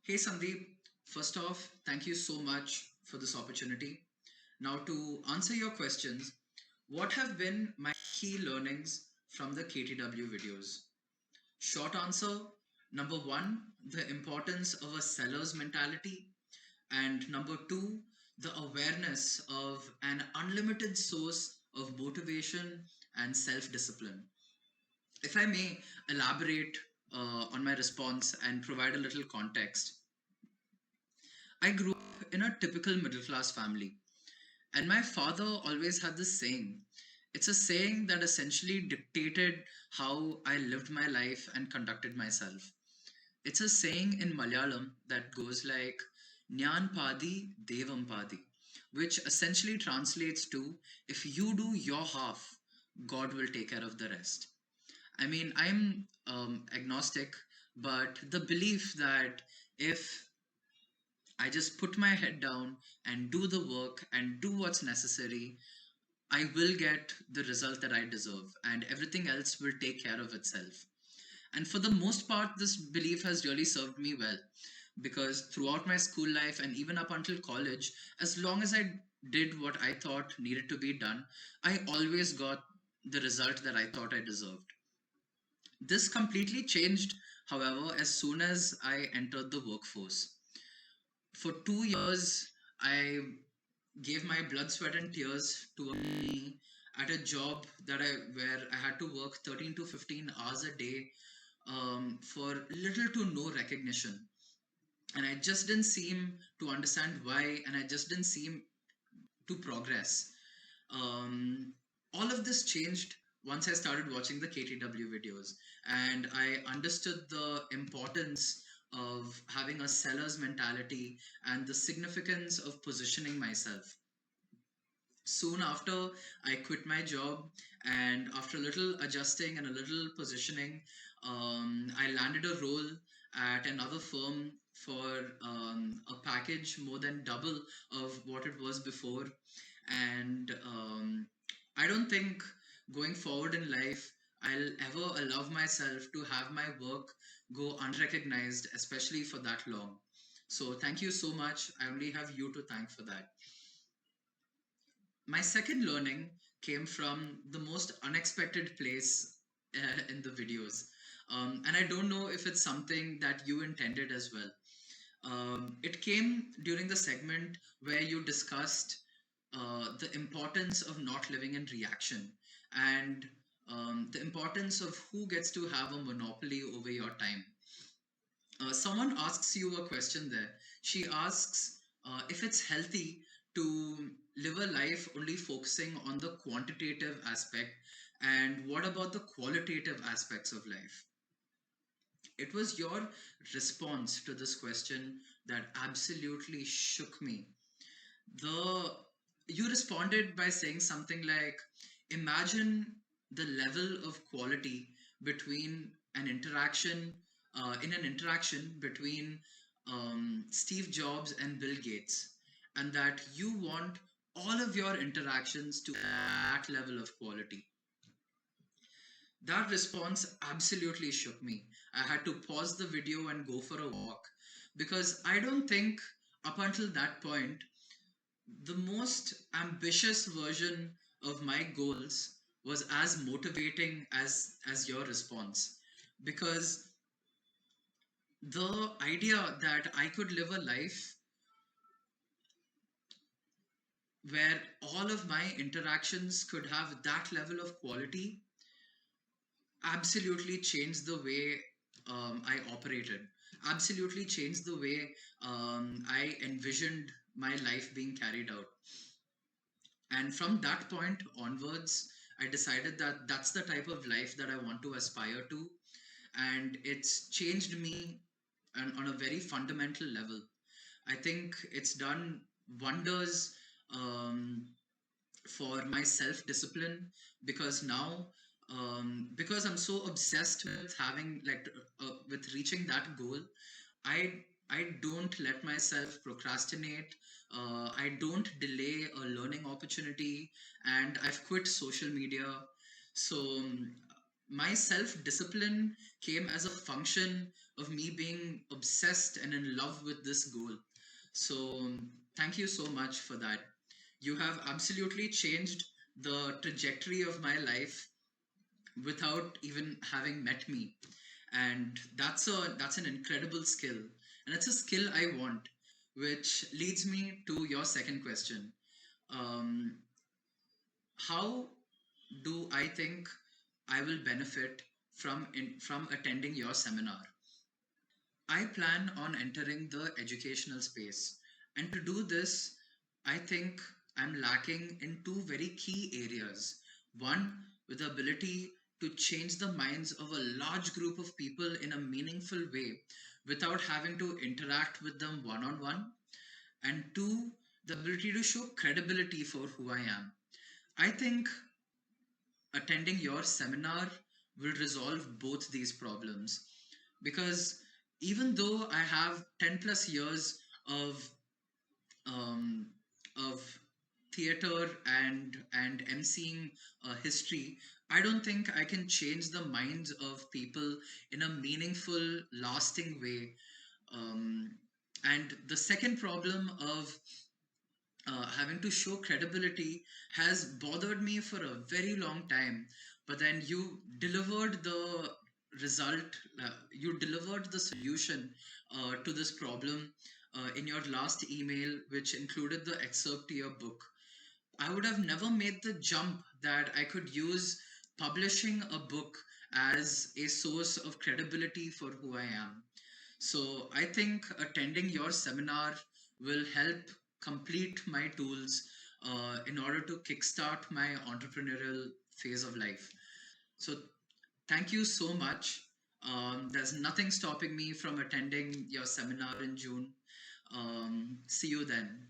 Hey Sandeep, first off, thank you so much for this opportunity. Now, to answer your questions, what have been my key learnings from the KTW videos? Short answer, number one, the importance of a seller's mentality, and number two, the awareness of an unlimited source of motivation and self discipline. If I may elaborate on my response and provide a little context, I grew up in a typical middle class family, and my father always had this saying. It's a saying that essentially dictated how I lived my life and conducted myself. It's a saying in Malayalam that goes like Nyan Padi Devam Padi, which essentially translates to if you do your half, God will take care of the rest. I mean, I'm agnostic, but the belief that if I just put my head down and do the work and do what's necessary, I will get the result that I deserve, and everything else will take care of itself. And for the most part, this belief has really served me well because throughout my school life and even up until college, as long as I did what I thought needed to be done, I always got the result that I thought I deserved. This completely changed, however, as soon as I entered the workforce. For 2 years, I gave my blood, sweat, and tears to a company at a job where I had to work 13 to 15 hours a day for little to no recognition. And I just didn't seem to understand why, and I just didn't seem to progress. Um, all of this changed once I started watching the KTW videos, and I understood the importance of having a seller's mentality and the significance of positioning myself. Soon after, I quit my job, and after a little adjusting and a little positioning, I landed a role at another firm for a package more than double of what it was before. And I don't think going forward in life, I'll ever allow myself to have my work go unrecognized, especially for that long. So, thank you so much. I only have you to thank for that. My second learning came from the most unexpected place in the videos. And I don't know if it's something that you intended as well. It came during the segment where you discussed the importance of not living in reaction and the importance of who gets to have a monopoly over your time. Someone asks you a question there. She asks if it's healthy to live a life only focusing on the quantitative aspect, and what about the qualitative aspects of life? It was your response to this question that absolutely shook me. The You responded by saying something like, imagine the level of quality between an interaction in an interaction between Steve Jobs and Bill Gates, and that you want all of your interactions to have that level of quality. That response absolutely shook me. I had to pause the video and go for a walk because I don't think up until that point the most ambitious version of my goals was as motivating as your response, because the idea that I could live a life where all of my interactions could have that level of quality absolutely changed the way I operated, absolutely changed the way I envisioned my life being carried out. And from that point onwards, I decided that that's the type of life that I want to aspire to. And it's changed me on a very fundamental level. I think it's done wonders um, for my self discipline, because now, because I'm so obsessed with having with reaching that goal, I I don't let myself procrastinate. I don't delay a learning opportunity, and I've quit social media. So my self discipline came as a function of me being obsessed and in love with this goal. So, thank you so much for that. You have absolutely changed the trajectory of my life without even having met me. And that's an incredible skill. And it's a skill I want, which leads me to your second question. Um, how do I think I will benefit from attending your seminar? I plan on entering the educational space. And to do this, I think I'm lacking in two very key areas. One, with the ability to change the minds of a large group of people in a meaningful way without having to interact with them one on one. And two, the ability to show credibility for who I am. I think attending your seminar will resolve both these problems, because even though I have 10 plus years of um, of theater and emceeing history, I don't think I can change the minds of people in a meaningful, lasting way. Um, and the second problem of having to show credibility has bothered me for a very long time. But then you delivered the result, you delivered the solution to this problem in your last email, which included the excerpt to your book. I would have never made the jump that I could use publishing a book as a source of credibility for who I am. So I think attending your seminar will help complete my tools in order to kickstart my entrepreneurial phase of life. So thank you so much. There's nothing stopping me from attending your seminar in June. See you then.